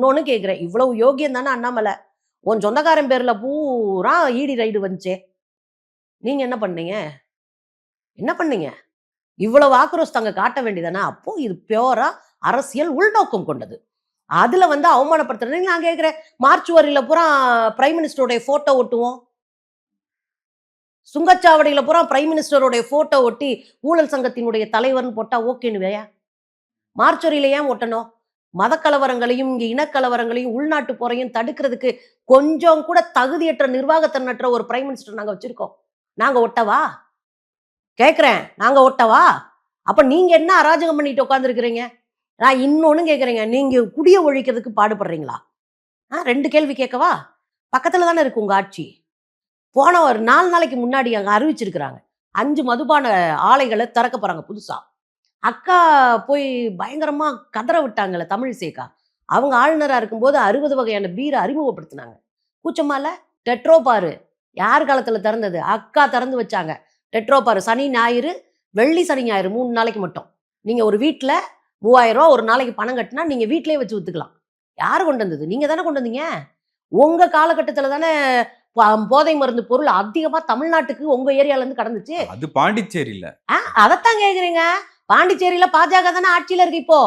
இன்னொன்னு கேட்கிறேன், இவ்வளவு யோகியம் தானே அண்ணாமலை? உன் சொந்தக்காரன் பேர்ல பூரா ஈடி ரைடு வந்துச்சே, நீங்க என்ன பண்ணீங்க? என்ன பண்ணீங்க? இவ்வளவு ஆக்ரோஷம் அங்க காட்ட வேண்டியதானே? அப்போ இது பியூரா அரசியல் உள்நோக்கம் கொண்டது. அதுல வந்து அவமானப்படுத்துறது. நான் கேட்கிறேன், மார்ச்சுவரியில பூரா பிரைம் மினிஸ்டருடைய போட்டோ ஒட்டுவோம். சுங்கச்சாவடியில பூரா பிரைம் மினிஸ்டருடைய போட்டோ ஒட்டி ஊழல் சங்கத்தினுடைய தலைவர்னு போட்டா ஓகேன்னு மார்ச்சுவரியில ஏன் ஒட்டணும்? மதக்கலவரங்களையும் இங்க இனக்கலவரங்களையும் உள்நாட்டு போரையும் தடுக்கிறதுக்கு கொஞ்சம் கூட தகுதியற்ற நிர்வாகத்திறனற்ற ஒரு பிரைம் மினிஸ்டர் நாங்க வச்சிருக்கோம். நாங்க ஒட்டவா? கேட்கிறேன், நாங்க ஒட்டவா? அப்ப நீங்க என்ன அராஜகம் பண்ணிட்டு உட்கார்ந்துருக்கிறீங்க? நான் இன்னொன்னு கேட்கிறேங்க, நீங்க குடிய ஒழிக்கிறதுக்கு பாடுபடுறீங்களா? 2 கேள்வி கேட்கவா? பக்கத்துல தானே இருக்கு உங்க ஆட்சி. போன ஒரு 4 நாளைக்கு முன்னாடி அங்க அறிவிச்சிருக்கிறாங்க, 5 மதுபான ஆலைகளை திறக்க போறாங்க புதுசா. அக்கா போய் பயங்கரமா கதற விட்டாங்கல்ல தமிழிசைக்கா. அவங்க ஆளுநரா இருக்கும்போது 60 வகையான பீரை அறிமுகப்படுத்தினாங்க. கூச்சமா இல்ல? டெட்ரோ பாரு யார் காலத்துல திறந்தது? அக்கா திறந்து வச்சாங்க. டெட்ரோ பாரு சனி ஞாயிறு, வெள்ளி சனி ஞாயிறு 3 நாளைக்கு மட்டும். நீங்க ஒரு வீட்டுல 3000 ரூபா ஒரு நாளைக்கு பணம் கட்டினா நீங்க வீட்டிலேயே வச்சு வித்துக்கலாம். யாரு கொண்டு வந்தது? நீங்க தானே கொண்டு வந்தீங்க. உங்க காலகட்டத்துல தானே போதை மருந்து பொருள் அதிகமா தமிழ்நாட்டுக்கு உங்க ஏரியால இருந்து கடந்துச்சு. அது பாண்டிச்சேரியில. அதத்தான் கேக்குறீங்க. பாண்டிச்சேரியில பாஜக தானே ஆட்சியில இருக்கு இப்போ.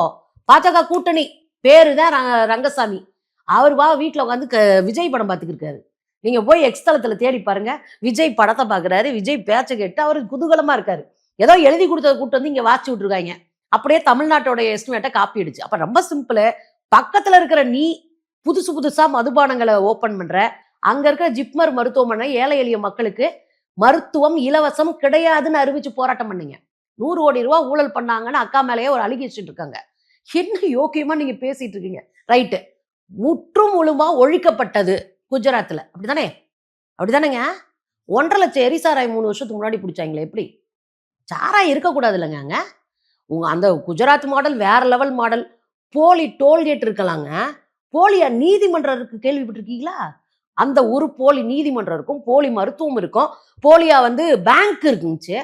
பாஜக கூட்டணி பேருதான் ரங்கசாமி. அவர் வீட்டுல உட்காந்து விஜய் படம் பார்த்துக்கிருக்காரு. நீங்க போய் எக்ஸ்தலத்துல தேடி பாருங்க. விஜய் படத்தை பாக்குறாரு, விஜய் பேச்சை கேட்டு அவரு குதூகலமா இருக்காரு. ஏதோ எழுதி கொடுத்ததை கூட்டு வந்து இங்க வாசி விட்டுருக்காங்க. அப்படியே தமிழ்நாட்டோட எஸ்டிமேட்டை காப்பி அடிச்சு. அப்ப ரொம்ப சிம்பிள். பக்கத்துல இருக்கிற நீ புதுசு புதுசா மதுபானங்களை ஓபன் பண்ற. அங்க இருக்கிற ஜிப்மர் மருத்துவமனை ஏழை எளிய மக்களுக்கு மருத்துவம் இலவசம் கிடையாதுன்னு அறிவிச்சு போராட்டம் பண்ணீங்க. 100 கோடி ரூபாய் ஊழல் பண்ணாங்கன்னு அக்கா மேலேயே ஒரு அலிகேஷன் இருக்காங்க. என்ன யோக்கியமா நீங்க பேசிட்டு இருக்கீங்க? ரைட்டு. முற்றும் முழுமா ஒழிக்கப்பட்டது குஜராத்ல. அப்படிதானே? அப்படிதானேங்க? 1.5 லட்சம் எரிசாராய் 3 வருஷத்துக்கு முன்னாடி பிடிச்சாங்களே எப்படி? சாராய் இருக்கக்கூடாது இல்லைங்க அங்க. உங்க அந்த குஜராத் மாடல் வேற லெவல் மாடல். போலி டோல்கேட் இருக்கலாங்க. போலியா நீதிமன்றம் இருக்கு, கேள்விப்பட்டிருக்கீங்களா? அந்த ஒரு போலி நீதிமன்றம் இருக்கும், போலி மருத்துவம் இருக்கும், போலியா பேங்க் இருக்குச்சு.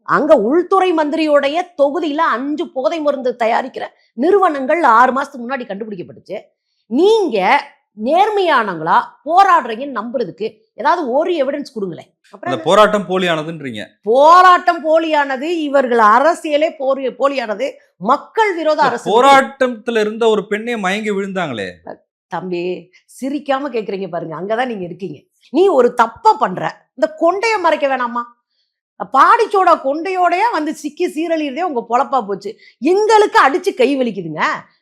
அங்க உள்துறை மந்திரியோடைய தொகுதியில 5 போதை மருந்து தயாரிக்கிற நிறுவனங்கள் 6 மாசத்துக்கு முன்னாடி கண்டுபிடிக்கப்பட்டுச்சு. நீங்க நேர்மையானவங்களா போராடுறீங்கன்னு நம்புறதுக்கு ஏதாவது ஒரு எவிடன்ஸ் கொடுங்களேன். அப்புறம் போராட்டம் போலியானதுன்றீங்க. போராட்டம் போலியானது, இவர்கள் அரசியலே போலியானது, மக்கள் விரோத அரசு. போராட்டத்துல இருந்த ஒரு பெண்ணே மயங்கி விழுந்தாங்களே. தம்பி சிரிக்காம கேக்குறீங்க பாருங்க, அங்கதான் நீங்க இருக்கீங்க. நீ ஒரு தப்ப பண்ற, இந்த கொண்டைய மறைக்க வேணாமா? பாடிச்சோட கொண்டையோடய சிக்கி சீரழிறதே உங்க பொழப்பா போச்சு. எங்களுக்கு அடிச்சு கை வலிக்குதுங்க.